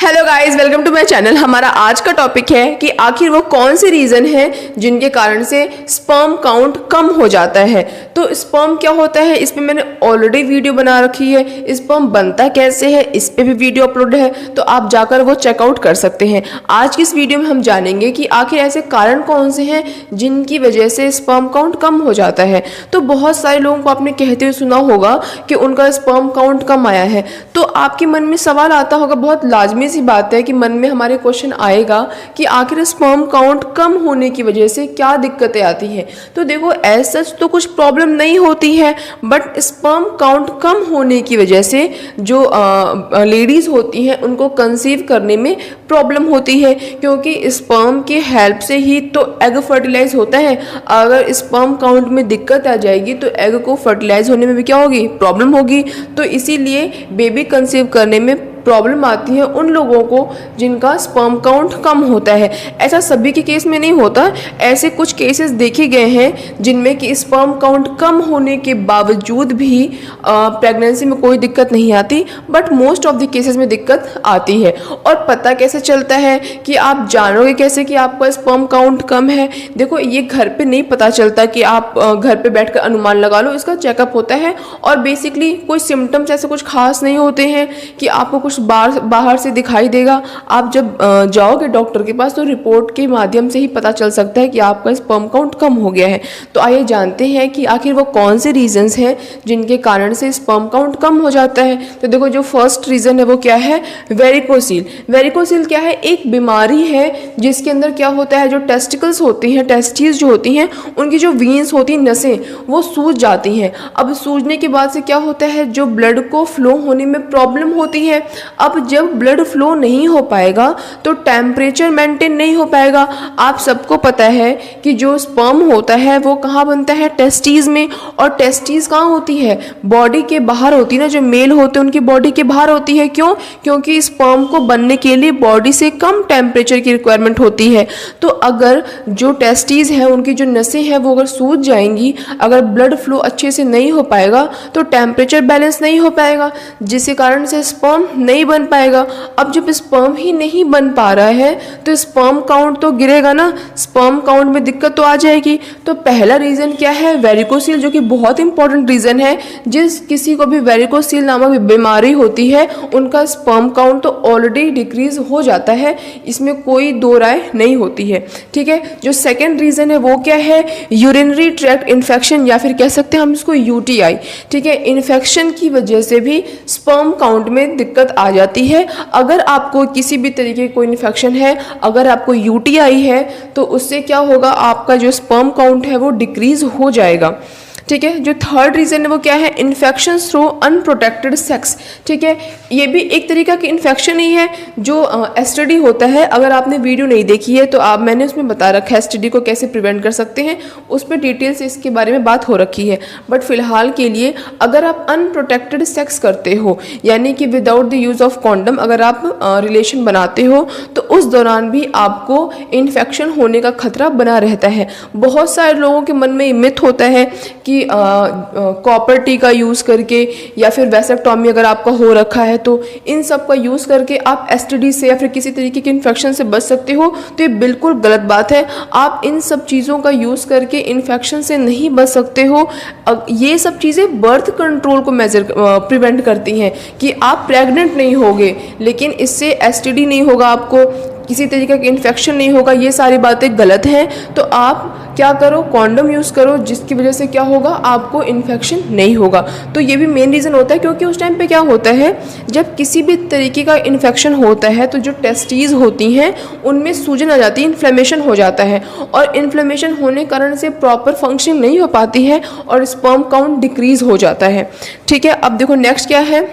Hello guys, welcome to my channel. हमारा आज का टॉपिक है कि आखिर वो कौन से रीज़न है जिनके कारण से स्पर्म काउंट कम हो जाता है। तो स्पर्म क्या होता है, इस पे मैंने ऑलरेडी वीडियो बना रखी है। स्पर्म बनता कैसे है, इस पे भी वीडियो अपलोड है, तो आप जाकर वो चेकआउट कर सकते हैं। आज की इस वीडियो में हम जानेंगे कि आखिर ऐसे कारण कौन से हैं जिनकी वजह से स्पर्म काउंट कम हो जाता है। तो बहुत सारे लोगों को आपने कहते हुए सुना होगा कि उनका स्पर्म काउंट कम आया है, तो आपके मन में सवाल आता होगा, बहुत लाजमी सी बात है कि मन में हमारे क्वेश्चन आएगा कि आखिर स्पर्म काउंट कम होने की वजह से क्या दिक्कतें आती हैं। तो देखो, एज सच तो कुछ प्रॉब्लम नहीं होती है, बट स्पर्म काउंट कम होने की वजह से जो लेडीज होती हैं उनको कंसीव करने में प्रॉब्लम होती है, क्योंकि स्पर्म की हेल्प से ही तो एग फर्टिलाइज होता है। अगर स्पर्म काउंट में दिक्कत आ जाएगी तो एग को फर्टिलाइज होने में भी क्या होगी, प्रॉब्लम होगी। तो इसीलिए बेबी कंसीव करने में प्रॉब्लम आती है उन लोगों को जिनका स्पर्म काउंट कम होता है। ऐसा सभी के केस में नहीं होता, ऐसे कुछ केसेस देखे गए हैं जिनमें कि स्पर्म काउंट कम होने के बावजूद भी प्रेगनेंसी में कोई दिक्कत नहीं आती, but most of the cases में दिक्कत आती है। और पता कैसे चलता है कि आप जानोगे कैसे कि आपका स्पर्म काउंट कम है? देखो, ये घर पे नहीं पता चलता कि आप घर पे बैठकर अनुमान लगा लो, इसका चेकअप होता है। और बेसिकली कोई सिम्टम्स ऐसे कुछ खास नहीं होते हैं कि आपको कुछ बाहर से दिखाई देगा। आप जब जाओगे डॉक्टर के पास तो रिपोर्ट के माध्यम से ही पता चल सकता है कि आपका स्पर्म काउंट कम हो गया है। तो आइए जानते हैं कि आखिर वो कौन से रीजंस हैं जिनके कारण से स्पर्म काउंट कम हो जाता है। तो देखो, जो फर्स्ट रीजन है वो क्या है, वेरिकोसील। वेरिकोसील क्या है, एक बीमारी है जिसके अंदर क्या होता है, जो टेस्टिकल्स होती हैं, टेस्टिस जो होती हैं, उनकी जो वीन्स होती हैं, नसें, वो सूज जाती हैं। अब सूजने के बाद से क्या होता है, जो ब्लड को फ्लो होने में प्रॉब्लम होती है। अब जब ब्लड फ्लो नहीं हो पाएगा तो टेम्परेचर मेंटेन नहीं हो पाएगा। आप सबको पता है कि जो स्पर्म होता है वो कहाँ बनता है, टेस्टीज में। और टेस्टीज कहाँ होती है, बॉडी के बाहर होती है ना। जो मेल होते हैं उनकी बॉडी के बाहर होती है। क्यों? क्योंकि स्पर्म को बनने के लिए बॉडी से कम टेम्परेचर की रिक्वायरमेंट होती है। तो अगर जो टेस्टीज है, उनकी जो नसें हैं वो अगर सूज जाएंगी, अगर ब्लड फ्लो अच्छे से नहीं हो पाएगा तो टेम्परेचर बैलेंस नहीं हो पाएगा, जिसके कारण से स्पर्म नहीं बन पाएगा। अब जब स्पर्म ही नहीं बन पा रहा है तो स्पर्म काउंट तो गिरेगा ना, स्पर्म काउंट में दिक्कत तो आ जाएगी। तो पहला रीजन क्या है, वेरिकोसील, जो कि बहुत इंपॉर्टेंट रीजन है। जिस किसी को भी वेरिकोसील नामक बीमारी होती है उनका स्पर्म काउंट तो ऑलरेडी डिक्रीज हो जाता है, इसमें कोई दो राय नहीं होती है। ठीक है। जो सेकेंड रीजन है वो क्या है, यूरिनरी ट्रैक्ट इन्फेक्शन, या फिर कह सकते हैं हम इसको यूटीआई। ठीक है, इन्फेक्शन की वजह से भी स्पर्म काउंट में दिक्कत आ जाती है। अगर आपको किसी भी तरीके की कोई इन्फेक्शन है, अगर आपको यूटीआई है, तो उससे क्या होगा, आपका जो स्पर्म काउंट है वो डिक्रीज हो जाएगा। ठीक है। जो थर्ड रीजन है वो क्या है, इन्फेक्शन थ्रू अनप्रोटेक्टेड सेक्स। ठीक है, ये भी एक तरीका की इन्फेक्शन ही है जो एसटीडी होता है। अगर आपने वीडियो नहीं देखी है तो मैंने उसमें बता रखा है एसटीडी को कैसे प्रिवेंट कर सकते हैं, उस पर डिटेल से इसके बारे में बात हो रखी है। बट फिलहाल के लिए अगर आप अनप्रोटेक्टेड सेक्स करते हो, यानी कि without the use of condom अगर आप रिलेशन बनाते हो, तो उस दौरान भी आपको इन्फेक्शन होने का खतरा बना रहता है। बहुत सारे लोगों के मन में मिथ होता है कि कॉपर टी का यूज़ करके या फिर वैसेक्टॉमी अगर आपका हो रखा है तो इन सब का यूज़ करके आप एसटीडी से या फिर किसी तरीके के इन्फेक्शन से बच सकते हो। तो ये बिल्कुल गलत बात है। आप इन सब चीज़ों का यूज़ करके इन्फेक्शन से नहीं बच सकते हो। ये सब चीज़ें बर्थ कंट्रोल को प्रिवेंट करती हैं कि आप प्रेग्नेंट नहीं होगे, लेकिन इससे एसटीडी नहीं होगा, आपको किसी तरीके का इन्फेक्शन नहीं होगा। ये सारी बातें गलत हैं। तो आप क्या करो, कॉन्डम यूज़ करो, जिसकी वजह से क्या होगा, आपको इन्फेक्शन नहीं होगा। तो ये भी मेन रीज़न होता है, क्योंकि उस टाइम पे क्या होता है, जब किसी भी तरीके का इन्फेक्शन होता है तो जो टेस्टीज होती हैं उनमें सूजन आ जाती है, इन्फ्लेमेशन हो जाता है, और इन्फ्लेमेशन होने के कारण से प्रॉपर फंक्शन नहीं हो पाती है और स्पर्म काउंट डिक्रीज हो जाता है। ठीक है। अब देखो नेक्स्ट क्या है,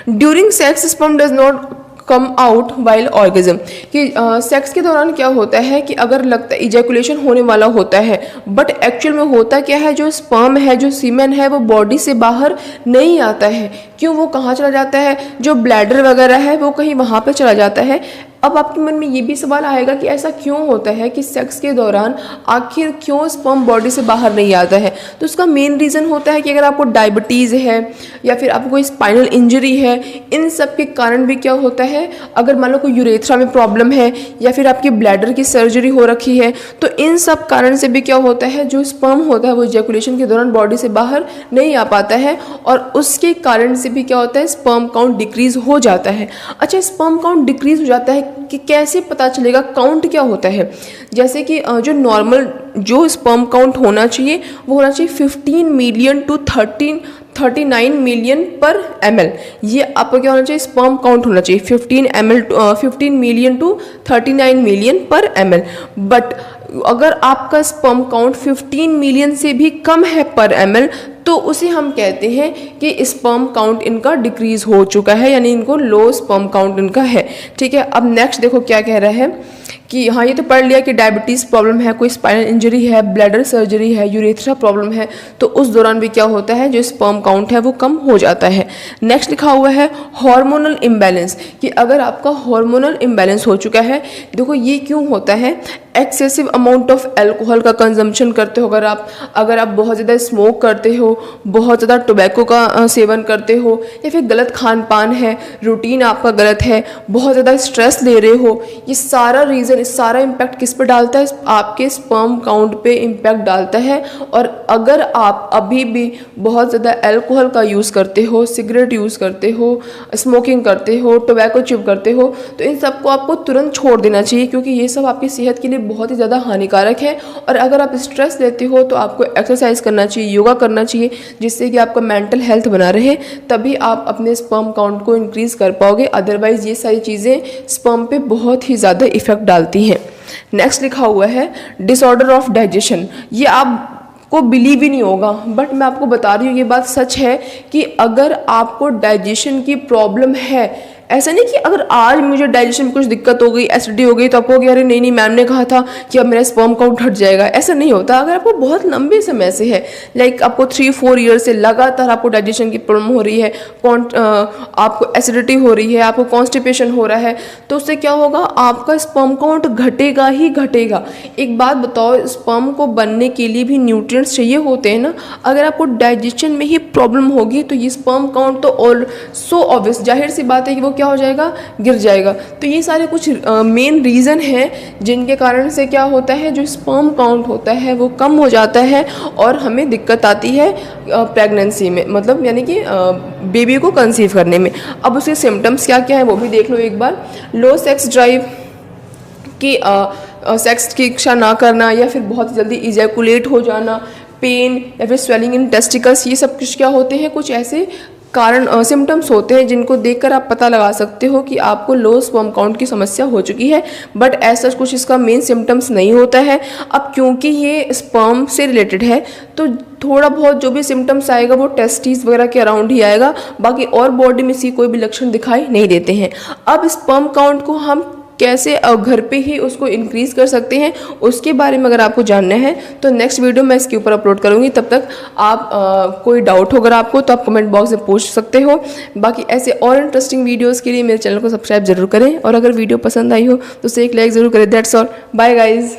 during sex sperm does not come out while orgasm. कि सेक्स के दौरान क्या होता है कि अगर लगता है इजैकुलेशन होने वाला होता है, बट एक्चुअल में होता क्या है, जो स्पर्म है, जो सीमेन है, वो बॉडी से बाहर नहीं आता है। क्यों? वो कहाँ चला जाता है, जो ब्लैडर वगैरह है वो कहीं वहाँ पे चला जाता है। अब आपके मन में ये भी सवाल आएगा कि ऐसा क्यों होता है कि सेक्स के दौरान आखिर क्यों स्पर्म बॉडी से बाहर नहीं आता है। तो उसका मेन रीज़न होता है कि अगर आपको डायबिटीज़ है या फिर आपको कोई स्पाइनल इंजरी है, इन सब के कारण भी क्या होता है, अगर मान लो कोई यूरेथ्रा में प्रॉब्लम है या फिर आपकी ब्लैडर की सर्जरी हो रखी है, तो इन सब कारण से भी क्या होता है, जो स्पर्म होता है वो इजैकुलेशन के दौरान बॉडी से बाहर नहीं आ पाता है और उसके कारण से भी क्या होता है, स्पर्म काउंट डिक्रीज हो जाता है। अच्छा, स्पर्म काउंट डिक्रीज हो जाता है कि कैसे पता चलेगा, काउंट क्या होता है। जैसे कि जो नॉर्मल जो स्पर्म काउंट होना चाहिए वो होना चाहिए 15 मिलियन टू 39 मिलियन पर ml। ये आपका क्या होना चाहिए, स्पर्म काउंट होना चाहिए 15 मिलियन टू 39 मिलियन पर ml। बट अगर आपका स्पर्म काउंट 15 मिलियन से भी कम है पर ml, तो उसे हम कहते हैं कि स्पर्म काउंट इनका डिक्रीज हो चुका है, यानी इनको लो स्पर्म काउंट इनका है। ठीक है, अब नेक्स्ट देखो क्या कह रहा है कि हाँ, ये तो पढ़ लिया कि डायबिटीज़ प्रॉब्लम है, कोई स्पाइनल इंजरी है, ब्लैडर सर्जरी है, यूरेथ्रा प्रॉब्लम है, तो उस दौरान भी क्या होता है, जो स्पर्म काउंट है वो कम हो जाता है। नेक्स्ट लिखा हुआ है हार्मोनल इम्बैलेंस, कि अगर आपका हार्मोनल इम्बैलेंस हो चुका है, देखो ये क्यों होता है, एक्सेसिव अमाउंट ऑफ एल्कोहल का कंजम्पशन करते हो, अगर आप बहुत ज़्यादा स्मोक करते हो, बहुत ज़्यादा टोबैको का सेवन करते हो, या फिर गलत खान पान है, रूटीन आपका गलत है, बहुत ज़्यादा स्ट्रेस ले रहे हो, ये सारा रीज़न, सारा इम्पैक्ट किस पे डालता है, आपके स्पर्म काउंट पे इम्पैक्ट डालता है। और अगर आप अभी भी बहुत ज़्यादा अल्कोहल का यूज़ करते हो, सिगरेट यूज़ करते हो, स्मोकिंग करते हो, टोबैको च्यूब करते हो, तो इन सबको आपको तुरंत छोड़ देना चाहिए, क्योंकि ये सब आपकी सेहत के लिए बहुत ही ज़्यादा हानिकारक है। और अगर आप स्ट्रेस लेते हो तो आपको एक्सरसाइज करना चाहिए, योगा करना चाहिए, जिससे कि आपका मेंटल हेल्थ बना रहे, तभी आप अपने स्पर्म काउंट को इंक्रीज कर पाओगे। अदरवाइज ये सारी चीज़ें स्पर्म पे बहुत ही ज़्यादा इफेक्ट डालती हैं। नेक्स्ट लिखा हुआ है डिसऑर्डर ऑफ डाइजेशन। ये आपको बिलीव ही नहीं होगा, बट मैं आपको बता रही हूँ, ये बात सच है कि अगर आपको डाइजेशन की प्रॉब्लम है, ऐसा नहीं कि अगर आज मुझे डाइजेशन में कुछ दिक्कत हो गई, एसिडिटी हो गई, तो आपको अरे नहीं नहीं मैम ने कहा था कि अब मेरा स्पर्म काउंट घट जाएगा, ऐसा नहीं होता। अगर आपको बहुत लंबे समय से है, लाइक आपको 3-4 ईयर से लगातार आपको डाइजेशन की प्रॉब्लम हो रही है, आपको एसिडिटी हो रही है, आपको कॉन्स्टिपेशन हो रहा है, तो उससे क्या होगा, आपका स्पर्म काउंट घटेगा ही घटेगा। एक बात बताओ, स्पर्म को बनने के लिए भी न्यूट्रिएंट्स चाहिए होते हैं ना। अगर आपको डाइजेशन में ही प्रॉब्लम होगी तो ये स्पर्म काउंट तो और सो ऑब्वियस, जाहिर सी बात है कि वो क्या हो जाएगा, गिर जाएगा। तो ये सारे कुछ मेन रीज़न हैं जिनके कारण से क्या होता है, जो स्पर्म काउंट होता है वो कम हो जाता है और हमें दिक्कत आती है प्रेगनेंसी में, मतलब यानी कि बेबी को कंसीव करने में। अब उसके सिम्टम्स क्या क्या है वो भी देख लो एक बार। लो सेक्स ड्राइव, कि सेक्स की इच्छा ना करना, या फिर बहुत जल्दी इजैकुलेट हो जाना, पेन, या फिर स्वेलिंग इन टेस्टिकल्स, ये सब कुछ क्या होते हैं, कुछ ऐसे कारण सिम्टम्स होते हैं जिनको देखकर आप पता लगा सकते हो कि आपको लो स्पर्म काउंट की समस्या हो चुकी है। बट ऐसा कुछ इसका मेन सिम्टम्स नहीं होता है। अब क्योंकि ये स्पर्म से रिलेटेड है तो थोड़ा बहुत जो भी सिम्टम्स आएगा वो टेस्टिस वगैरह के अराउंड ही आएगा, बाकी और बॉडी में इसकी कोई भी लक्षण दिखाई नहीं देते हैं। अब स्पर्म काउंट को हम कैसे घर पे ही उसको इंक्रीज़ कर सकते हैं, उसके बारे में अगर आपको जानना है तो नेक्स्ट वीडियो मैं इसके ऊपर अपलोड करूँगी। तब तक आप कोई डाउट हो अगर आपको तो आप कमेंट बॉक्स में पूछ सकते हो। बाकी ऐसे और इंटरेस्टिंग वीडियोस के लिए मेरे चैनल को सब्सक्राइब जरूर करें, और अगर वीडियो पसंद आई हो तो उसे एक लाइक ज़रूर करें। That's all, bye guys.